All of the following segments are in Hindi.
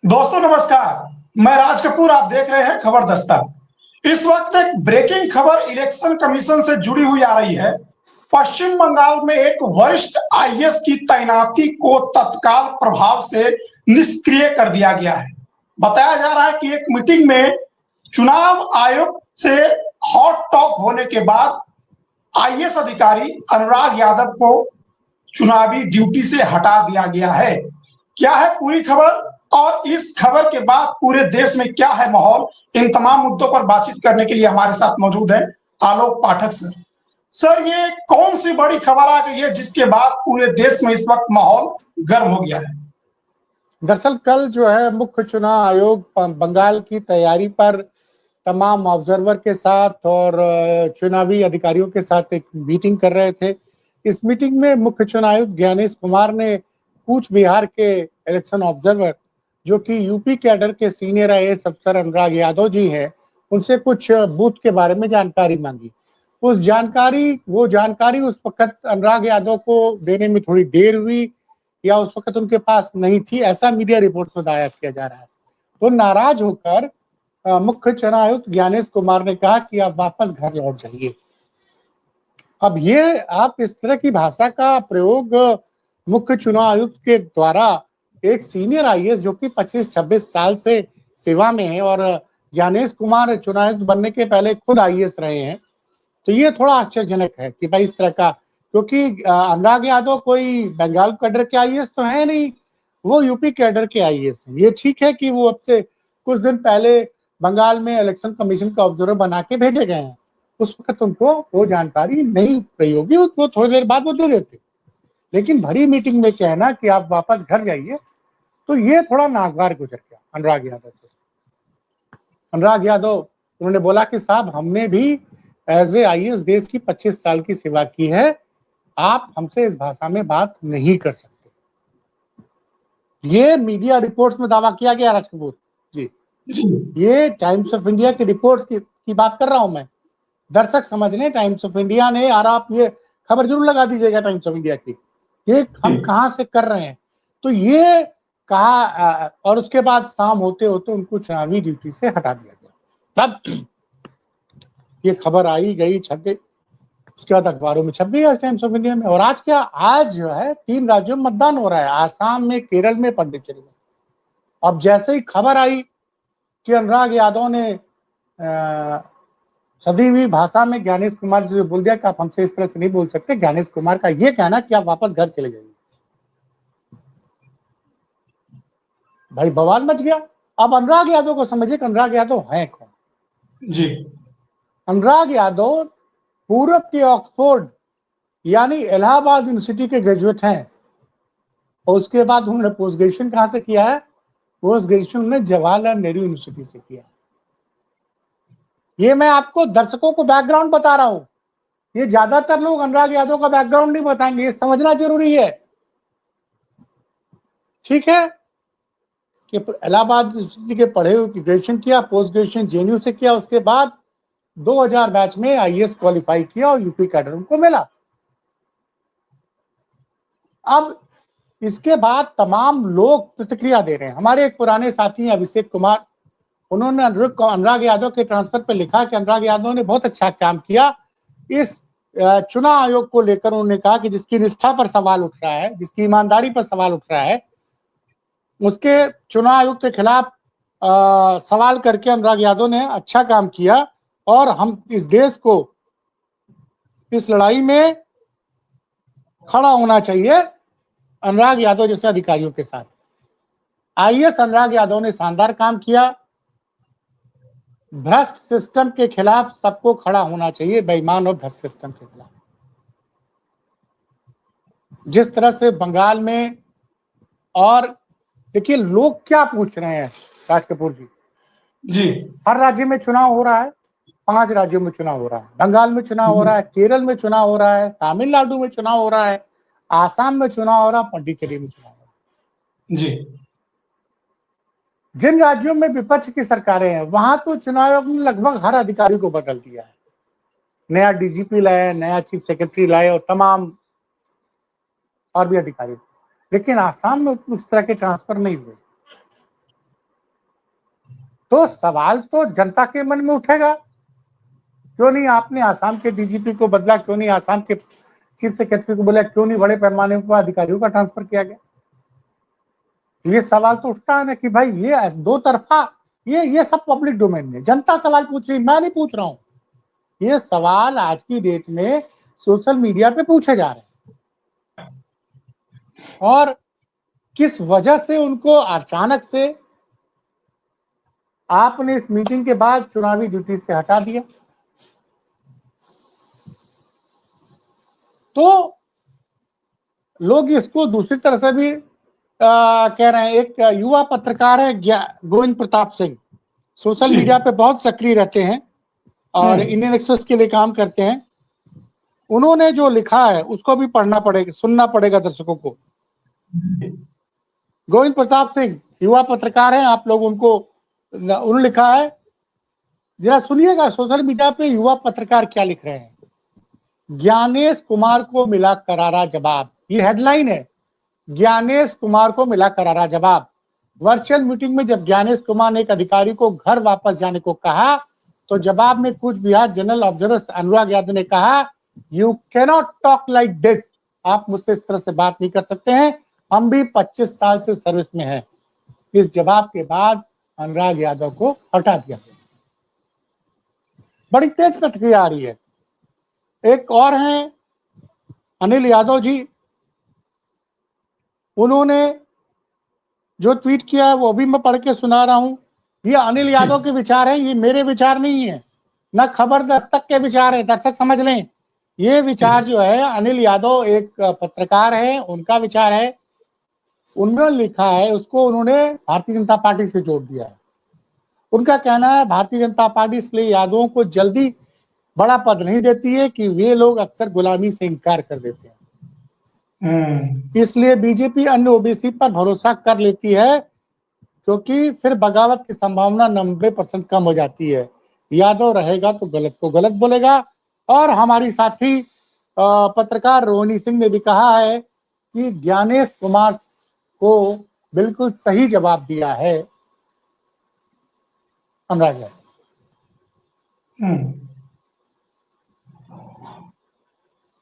दोस्तों नमस्कार। मैं राज कपूर, आप देख रहे हैं खबर दस्ता। इस वक्त एक ब्रेकिंग खबर इलेक्शन कमीशन से जुड़ी हुई आ रही है। पश्चिम बंगाल में एक वरिष्ठ आईएएस की तैनाती को तत्काल प्रभाव से निष्क्रिय कर दिया गया है। बताया जा रहा है कि एक मीटिंग में चुनाव आयोग से हॉट टॉक होने के बाद आईएएस अधिकारी अनुराग यादव को चुनावी ड्यूटी से हटा दिया गया है। क्या है पूरी खबर और इस खबर के बाद पूरे देश में क्या है माहौल, इन तमाम मुद्दों पर बातचीत करने के लिए हमारे साथ मौजूद है आलोक पाठक सर। सर, ये कौन सी बड़ी खबर आ गई है जिसके बाद पूरे देश में इस वक्त माहौल गर्म हो गया है? दरअसल कल जो है मुख्य चुनाव आयोग बंगाल की तैयारी पर तमाम ऑब्जर्वर के साथ और चुनावी अधिकारियों के साथ एक मीटिंग कर रहे थे। इस मीटिंग में मुख्य चुनाव आयुक्त ज्ञानेश कुमार ने कूच बिहार के इलेक्शन ऑब्जर्वर, जो कि यूपी कैडर के सीनियर आईएएस अफसर अनुराग यादव जी हैं, उनसे कुछ बूथ के बारे में जानकारी मांगी। वो जानकारी उस वक्त अनुराग यादव को देने में थोड़ी देर हुई या उस वक्त उनके पास नहीं थी, ऐसा मीडिया रिपोर्ट में दायर किया जा रहा है। तो नाराज होकर मुख्य चुनाव आयुक्त ज्ञानेश कुमार ने कहा कि आप वापस घर लौट जाइए। अब ये आप इस तरह की भाषा का प्रयोग मुख्य चुनाव आयुक्त के द्वारा एक सीनियर आईएएस जो कि 25-26 साल से सेवा में है और ज्ञानेश कुमार चुनाव आयुक्त बनने के पहले खुद आईएएस रहे हैं, तो ये थोड़ा आश्चर्यजनक है कि भाई इस तरह का, क्योंकि अनुराग यादव कोई बंगाल कैडर के आईएएस तो है नहीं, वो यूपी कैडर के आईएएस हैं। ये ठीक है कि वो अब से कुछ दिन पहले बंगाल में इलेक्शन कमीशन का ऑब्जर्वर बना के भेजे गए हैं, उस वक्त उनको वो जानकारी नहीं रही होगी, वो थोड़ी देर बाद वो दे देते। लेकिन भरी मीटिंग में कहना कि आप वापस घर जाइए, तो ये थोड़ा नागवार गुजर गया अनुराग यादव को। अनुराग यादव उन्होंने बोला कि साहब, हमने भी एज ए आईएएस देश की 25 साल की सेवा की है, आप हमसे इस भाषा में बात नहीं कर सकते। ये मीडिया रिपोर्ट्स में दावा किया गया राज कपूर जी। ये टाइम्स ऑफ इंडिया की रिपोर्ट्स की बात कर रहा हूं मैं। दर्शक समझ लें, टाइम्स ऑफ इंडिया ने, और आप ये खबर जरूर लगा दीजिएगा टाइम्स ऑफ इंडिया की, ये हम कहां से कर रहे हैं। तो ये कहा और उसके बाद शाम होते होते उनको चुनावी ड्यूटी से हटा दिया गया। तब ये खबर आई गई, छप गई, उसके बाद अखबारों में छप गई आज टाइम्स ऑफ इंडिया में। और आज क्या, आज जो है 3 राज्यों में मतदान हो रहा है, आसाम में, केरल में, पांडिचेरी में। अब जैसे ही खबर आई कि अनुराग यादव ने सदी हुई भाषा में ज्ञानेश कुमार जी से बोल दिया कि आप हमसे इस तरह से नहीं बोल सकते, ज्ञानेश कुमार का ये कहना कि आप वापस घर चले जाइए, भाई बवाल मच गया। अब अनुराग यादव को समझिए कि अनुराग यादव है कौन जी। अनुराग यादव पूर्व के ऑक्सफोर्ड यानी इलाहाबाद यूनिवर्सिटी के ग्रेजुएट हैं, और उसके बाद उन्होंने पोस्ट ग्रेजुएशन कहां से किया है? पोस्ट ग्रेजुएशन उन्होंने जवाहरलाल नेहरू यूनिवर्सिटी से किया। ये मैं आपको दर्शकों को बैकग्राउंड बता रहा हूं, ये ज्यादातर लोग अनुराग यादव का बैकग्राउंड नहीं बताएंगे, ये समझना जरूरी है। ठीक है कि इलाहाबाद यूनिवर्सिटी के पढ़े हुए ग्रेजुएशन किया, पोस्ट ग्रेजुएशन जेएनयू से किया, उसके बाद 2000 बैच में आईएएस क्वालिफाई किया और यूपी कैडर उनको मिला। अब इसके बाद तमाम लोग प्रतिक्रिया दे रहे हैं। हमारे एक पुराने साथी हैं अभिषेक कुमार, उन्होंने अनुराग यादव के ट्रांसफर पर लिखा कि अनुराग यादव ने बहुत अच्छा काम किया। इस चुनाव आयोग को लेकर उन्होंने कहा कि जिसकी निष्ठा पर सवाल उठ रहा है, जिसकी ईमानदारी पर सवाल उठ रहा है, उसके चुनाव आयोग के खिलाफ सवाल करके अनुराग यादव ने अच्छा काम किया, और हम इस देश को इस लड़ाई में खड़ा होना चाहिए अनुराग यादव जैसे अधिकारियों के साथ। आईएएस अनुराग यादव ने शानदार काम किया। भ्रष्ट सिस्टम के खिलाफ सबको खड़ा होना चाहिए, बेईमान और भ्रष्ट सिस्टम के खिलाफ। जिस तरह से बंगाल में, और देखिए लोग क्या पूछ रहे हैं राज कपूर जी, हर राज्य में चुनाव हो रहा है, 5 राज्यों में चुनाव हो रहा है, बंगाल में चुनाव हो रहा है, केरल में चुनाव हो रहा है, तमिलनाडु में चुनाव हो रहा है, आसाम में चुनाव हो रहा है, पांडिचेरी में चुनाव हो रहा है जी। जिन राज्यों में विपक्ष की सरकारें हैं वहां तो चुनाव आयोग ने लगभग हर अधिकारी को बदल दिया है, नया डीजीपी लाए, नया चीफ सेक्रेटरी लाए और तमाम और भी अधिकारी। लेकिन आसाम में उस तरह के ट्रांसफर नहीं हुए। तो सवाल तो जनता के मन में उठेगा, क्यों नहीं आपने आसाम के डीजीपी को बदला, क्यों नहीं आसाम के चीफ सेक्रेटरी को बोला, क्यों नहीं बड़े पैमाने पर अधिकारियों का ट्रांसफर किया गया। ये सवाल तो उठता है ना कि भाई ये दो तरफा, ये सब पब्लिक डोमेन में जनता सवाल पूछ रही, मैं नहीं पूछ रहा हूं। ये सवाल आज की डेट में सोशल मीडिया पे पूछे जा रहे हैं, और किस वजह से उनको अचानक से आपने इस मीटिंग के बाद चुनावी ड्यूटी से हटा दिया। तो लोग इसको दूसरी तरह से भी कह रहे हैं। एक युवा पत्रकार है गोविंद प्रताप सिंह, सोशल मीडिया पे बहुत सक्रिय रहते हैं और इंडियन एक्सप्रेस के लिए काम करते हैं। उन्होंने जो लिखा है उसको भी पढ़ना पड़ेगा, सुनना पड़ेगा दर्शकों को। गोविंद प्रताप सिंह युवा पत्रकार हैं, आप लोग उन्होंने लिखा है, जरा सुनिएगा सोशल मीडिया पे युवा पत्रकार क्या लिख रहे हैं। ज्ञानेश कुमार को मिला करारा जवाब, ये हेडलाइन है। ज्ञानेश कुमार को मिला करारा जवाब। वर्चुअल मीटिंग में जब ज्ञानेश कुमार ने एक अधिकारी को घर वापस जाने को कहा तो जवाब में कूच बिहार जनरल ऑब्जर्वर अनुराग यादव ने कहा, you cannot talk like this, आप मुझसे इस तरह से बात नहीं कर सकते हैं, हम भी 25 साल से सर्विस में हैं। इस जवाब के बाद अनुराग यादव को हटा दिया गया। बड़ी तेज प्रतिक्रिया आ रही है। एक और हैं अनिल यादव जी, उन्होंने जो ट्वीट किया है वो भी मैं पढ़ के सुना रहा हूं। ये अनिल यादव के विचार हैं, ये मेरे विचार नहीं है, ना खबर दस्तक के विचार है, दर्शक समझ लें। ये विचार जो है अनिल यादव एक पत्रकार है, उनका विचार है। उन्होंने लिखा है, उसको उन्होंने भारतीय जनता पार्टी से जोड़ दिया है। उनका कहना है भारतीय जनता पार्टी इसलिए यादवों को जल्दी बड़ा पद नहीं देती है कि वे लोग अक्सर गुलामी से इनकार कर देते हैं, इसलिए बीजेपी अन्य ओबीसी पर भरोसा कर लेती है क्योंकि फिर बगावत की संभावना 90% कम हो जाती है। यादव रहेगा तो गलत को गलत बोलेगा। और हमारी साथी पत्रकार रोहिणी सिंह ने भी कहा है कि ज्ञानेश कुमार को बिल्कुल सही जवाब दिया है अनुराग यादव।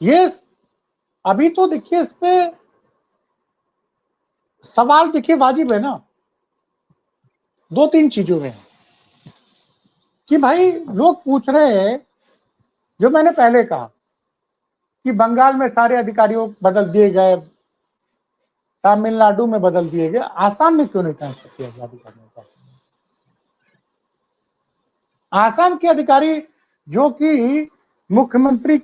ये अभी तो देखिए इस पे सवाल देखिए वाजिब है ना, 2-3 चीजों में कि भाई लोग पूछ रहे हैं, जो मैंने पहले कहा कि बंगाल में सारे अधिकारियों बदल दिए गए, तमिलनाडु में बदल दिए गए, आसाम में क्यों नहीं ट्रांसफर किया गया अधिकारियों का? आसाम के अधिकारी जो कि मुख्यमंत्री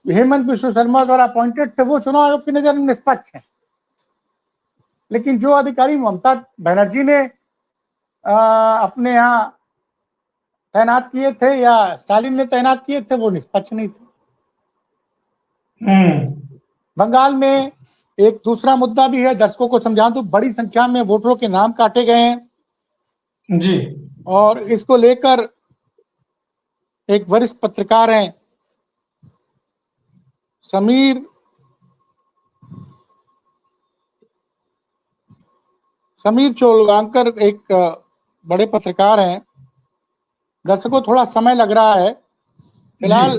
हेमंत बिश्व शर्मा द्वारा अपॉइंटेड थे, वो चुनाव आयोग की नजर में निष्पक्ष हैं। लेकिन जो अधिकारी ममता बनर्जी ने अपने यहाँ तैनात किए थे या स्टालिन ने तैनात किए थे, वो निष्पक्ष नहीं थे। बंगाल में एक दूसरा मुद्दा भी है, दर्शकों को समझा दूं, बड़ी संख्या में वोटरों के नाम काटे गए हैं जी, और इसको लेकर एक वरिष्ठ पत्रकार हैं समीर चोलगांकर, एक बड़े पत्रकार हैं। दर्शकों थोड़ा समय लग रहा है, फिलहाल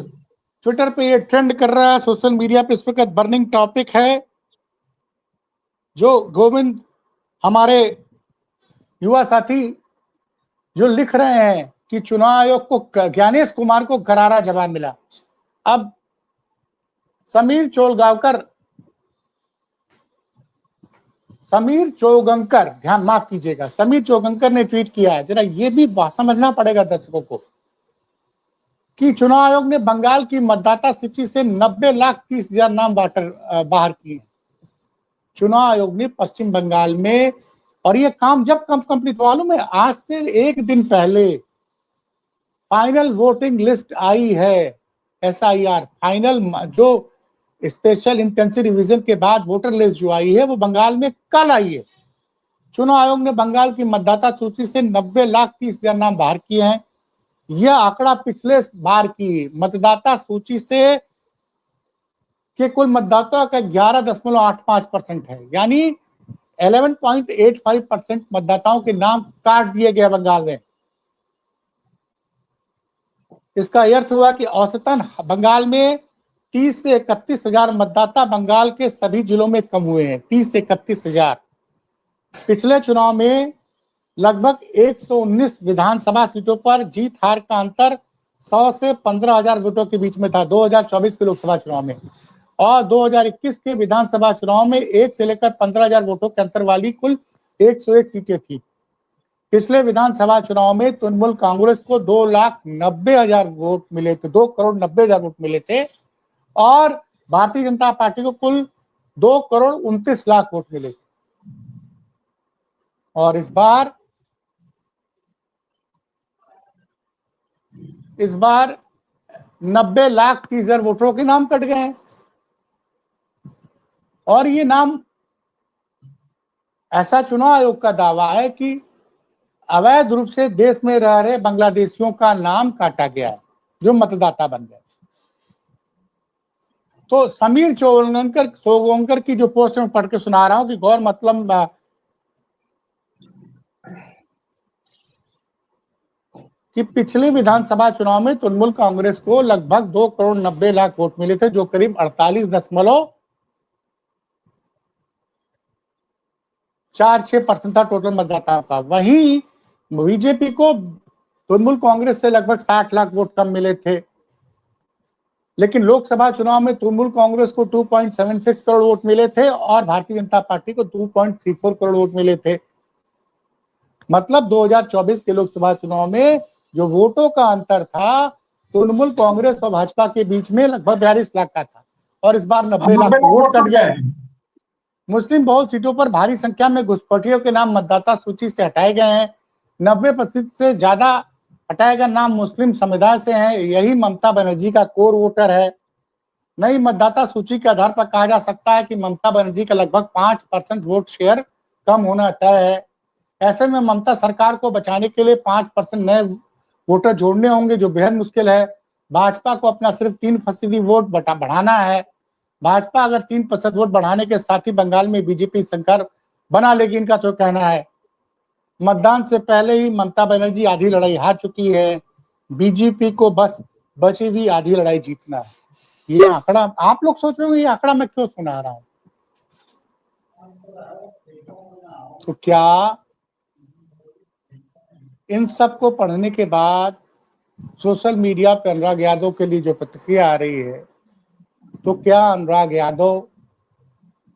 ट्विटर पे ये ट्रेंड कर रहा है, सोशल मीडिया पे इस वक्त बर्निंग टॉपिक है। जो गोविंद हमारे युवा साथी जो लिख रहे हैं कि चुनाव आयोग को ज्ञानेश कुमार को करारा जवाब मिला। अब समीर चोगंकर, ध्यान माफ कीजिएगा, समीर चोगंकर ने ट्वीट किया है, जरा ये भी समझना पड़ेगा दर्शकों को कि चुनाव आयोग ने बंगाल की मतदाता सूची से 90,30,000 नाम बाहर किए। चुनाव आयोग ने पश्चिम बंगाल में, और ये काम जब कंप्लीट मालूम है, आज से एक दिन पहले फाइनल वोटिंग लिस्ट आई है, SIR फाइनल, जो स्पेशल इंटेंसिव रिवीजन के बाद वोटर लिस्ट जो आई है वो बंगाल में कल आई है। चुनाव आयोग ने बंगाल की मतदाता सूची से 90,30,000 नाम बाहर किए हैं। यह आंकड़ा पिछले बार की मतदाता सूची से के कुल मतदाता का 11.85% है। यानी 11.85% मतदाताओं के नाम काट दिए गए बंगाल में। इसका अर्थ हुआ कि औसतन बंगाल में 30 से 31 हजार मतदाता बंगाल के सभी जिलों में कम हुए हैं। 30 से 31 हजार। पिछले चुनाव में लगभग 119 विधानसभा सीटों पर जीत हार का अंतर 100 से 15,000 वोटों के बीच में था 2024 के लोकसभा चुनाव में, और 2021 के विधानसभा चुनाव में 1 से लेकर 15,000 वोटों के अंतर वाली कुल 101 सीटें थी। पिछले विधानसभा चुनाव में तृणमूल कांग्रेस को 2,90,000 वोट मिले थे, 2,90,000 वोट मिले थे, और भारतीय जनता पार्टी को कुल 2,29,00,000 वोट मिले थे। और इस बार 90,30,000 वोटरों के नाम कट गए हैं। और ये नाम, ऐसा चुनाव आयोग का दावा है कि अवैध रूप से देश में रह रहे बांग्लादेशियों का नाम काटा गया है जो मतदाता बन गए। तो समीर सोगोंकर की जो पोस्ट में पढ़ के सुना रहा हूं कि गौर मतलब कि पिछले विधानसभा चुनाव में तृणमूल कांग्रेस को लगभग 2,90,00,000 वोट मिले थे, जो करीब 48.46% था टोटल मतदाताओं का। वहीं बीजेपी को तृणमूल कांग्रेस से लगभग 60 लाख वोट कम मिले थे। लेकिन लोकसभा चुनाव में तृणमूल कांग्रेस को 2.76 करोड़ वोट मिले थे और भारतीय जनता पार्टी को 2.34 करोड़ वोट मिले थे। मतलब 2024 के लोकसभा चुनाव में जो वोटों का अंतर था तृणमूल कांग्रेस और भाजपा के बीच में लगभग 42 लाख का था, और इस बार 90 लाख वोट कट गए। मुस्लिम बहुल सीटों पर भारी संख्या में घुसपैठियों के नाम मतदाता सूची से हटाए गए हैं। 90% से ज्यादा हटाए गए नाम मुस्लिम समुदाय से हैं। यही ममता बनर्जी का कोर वोटर है। नई मतदाता सूची के आधार पर कहा जा सकता है कि ममता बनर्जी का लगभग 5% वोट शेयर कम होना तय है। ऐसे में ममता सरकार को बचाने के लिए 5% नए वोटर जोड़ने होंगे, जो बेहद मुश्किल है। भाजपा को अपना सिर्फ 3% वोट बढ़ाना है। भाजपा अगर 3% वोट बढ़ाने के साथ ही बंगाल में बीजेपी सरकार बना लेगी, इनका तो कहना है। मतदान से पहले ही ममता बनर्जी आधी लड़ाई हार चुकी है। बीजेपी को बस बची हुई आधी लड़ाई जीतना है। ये आंकड़ा आप लोग सोच रहे हो, ये आंकड़ा मैं क्यों सुना रहा हूं? तो क्या इन सब को पढ़ने के बाद सोशल मीडिया पर अनुराग यादव के लिए जो प्रतिक्रिया आ रही है, तो क्या अनुराग यादव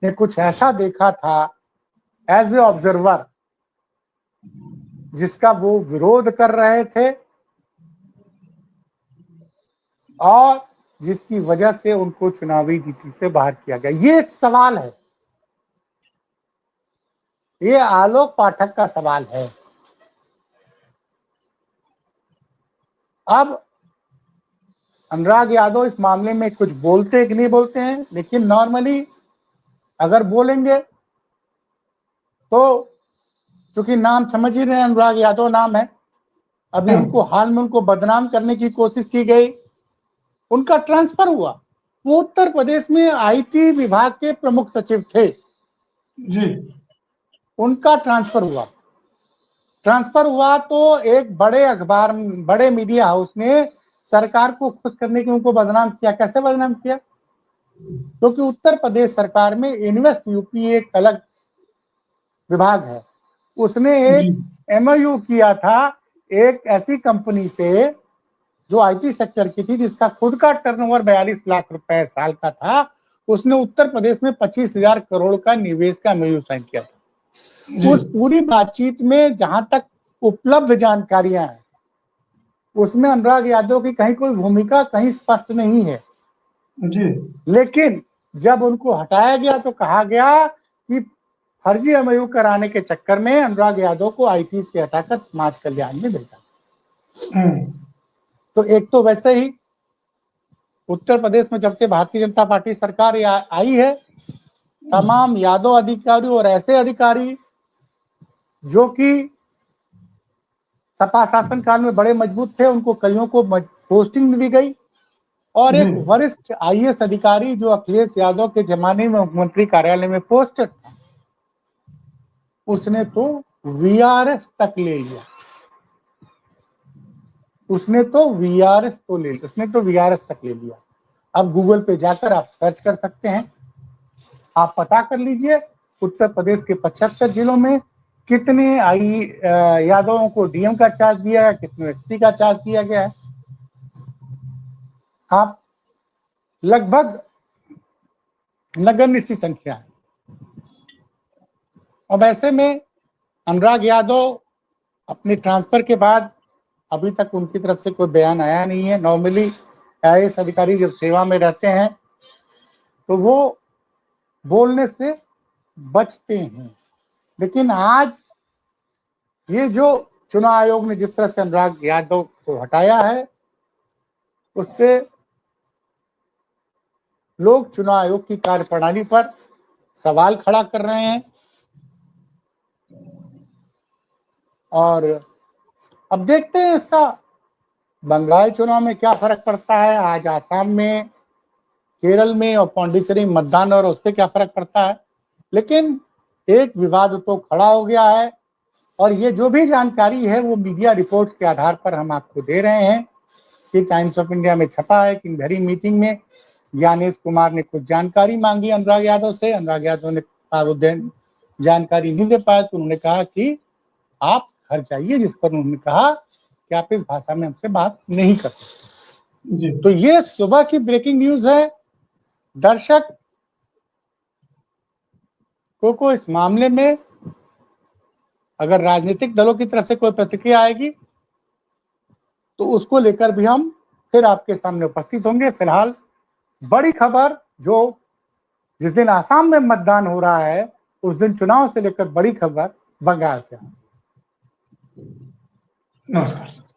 ने कुछ ऐसा देखा था एज ए ऑब्जर्वर जिसका वो विरोध कर रहे थे और जिसकी वजह से उनको चुनावी ड्यूटी से बाहर किया गया? ये एक सवाल है, ये आलोक पाठक का सवाल है। अब अनुराग यादव इस मामले में कुछ बोलते हैं कि नहीं बोलते हैं, लेकिन नॉर्मली अगर बोलेंगे तो क्योंकि नाम समझ ही रहे हैं, अनुराग यादव नाम है। अभी उनको हाल में उनको बदनाम करने की कोशिश की गई। उनका ट्रांसफर हुआ। वो उत्तर प्रदेश में आईटी विभाग के प्रमुख सचिव थे जी। उनका ट्रांसफर हुआ तो एक बड़े अखबार, बड़े मीडिया हाउस ने सरकार को खुश करने के उनको बदनाम किया। कैसे बदनाम किया? क्योंकि उत्तर प्रदेश सरकार में इन्वेस्ट यूपी एक अलग विभाग है। उसने एक एमओयू किया था एक ऐसी कंपनी से जो आईटी सेक्टर की थी, जिसका खुद का टर्नओवर 42 लाख रुपए साल का था। उसने उत्तर प्रदेश में 25,000 करोड़ का निवेश का एमओयू साइन किया था। उस पूरी बातचीत में जहां तक उपलब्ध जानकारियां हैं, उसमें अनुराग यादव की कहीं कोई भूमिका कहीं स्पष्ट नहीं है जी। लेकिन जब उनको हटाया गया तो कहा गया कि फर्जी एमओयू कराने के चक्कर में अनुराग यादव को आईटी से हटाकर समाज कल्याण में भेजा। तो एक तो वैसे ही उत्तर प्रदेश में जब से भारतीय जनता पार्टी सरकार आई है, तमाम यादव अधिकारी और ऐसे अधिकारी जो कि सपा शासन काल में बड़े मजबूत थे, उनको कईयों को पोस्टिंग दी गई। और एक वरिष्ठ आईएएस अधिकारी जो अखिलेश यादव के जमाने में मुख्यमंत्री कार्यालय में पोस्टेड था, उसने तो वीआरएस तक ले लिया, उसने तो वीआरएस तक ले लिया। अब गूगल पे जाकर आप सर्च कर सकते हैं, आप पता कर लीजिए उत्तर प्रदेश के 75 जिलों में कितने यादवों को डीएम का चार्ज दिया है, कितने एसपी का चार्ज दिया गया है। आप लगभग नगण्य सी संख्या है। अब ऐसे में अनुराग यादव अपने ट्रांसफर के बाद अभी तक उनकी तरफ से कोई बयान आया नहीं है। नॉर्मली आईएएस अधिकारी जब सेवा में रहते हैं तो वो बोलने से बचते हैं, लेकिन आज ये जो चुनाव आयोग ने जिस तरह से अनुराग यादव को हटाया है, उससे लोग चुनाव आयोग की कार्यप्रणाली पर सवाल खड़ा कर रहे हैं। और अब देखते हैं इसका बंगाल चुनाव में क्या फर्क पड़ता है। आज आसाम में, केरल में और पांडिचेरी मतदान और उस पर क्या फर्क पड़ता है। लेकिन एक विवाद तो खड़ा हो गया है और ये जो भी जानकारी है वो मीडिया रिपोर्ट्स के आधार पर हम आपको दे रहे हैं कि टाइम्स ऑफ इंडिया में छपा है कि भरी मीटिंग में ज्ञानेश कुमार ने कुछ जानकारी मांगी अनुराग यादव से। अनुराग यादव ने वो जानकारी नहीं दे पाए तो उन्होंने कहा कि आप घर जाइए, जिस पर उन्होंने कहा कि आप इस भाषा में हमसे बात नहीं कर सकते। तो ये सुबह की ब्रेकिंग न्यूज है। दर्शक को इस मामले में अगर राजनीतिक दलों की तरफ से कोई प्रतिक्रिया आएगी तो उसको लेकर भी हम फिर आपके सामने उपस्थित होंगे। फिलहाल बड़ी खबर, जो जिस दिन आसाम में मतदान हो रहा है उस दिन चुनाव से लेकर बड़ी खबर बंगाल से। नमस्कार।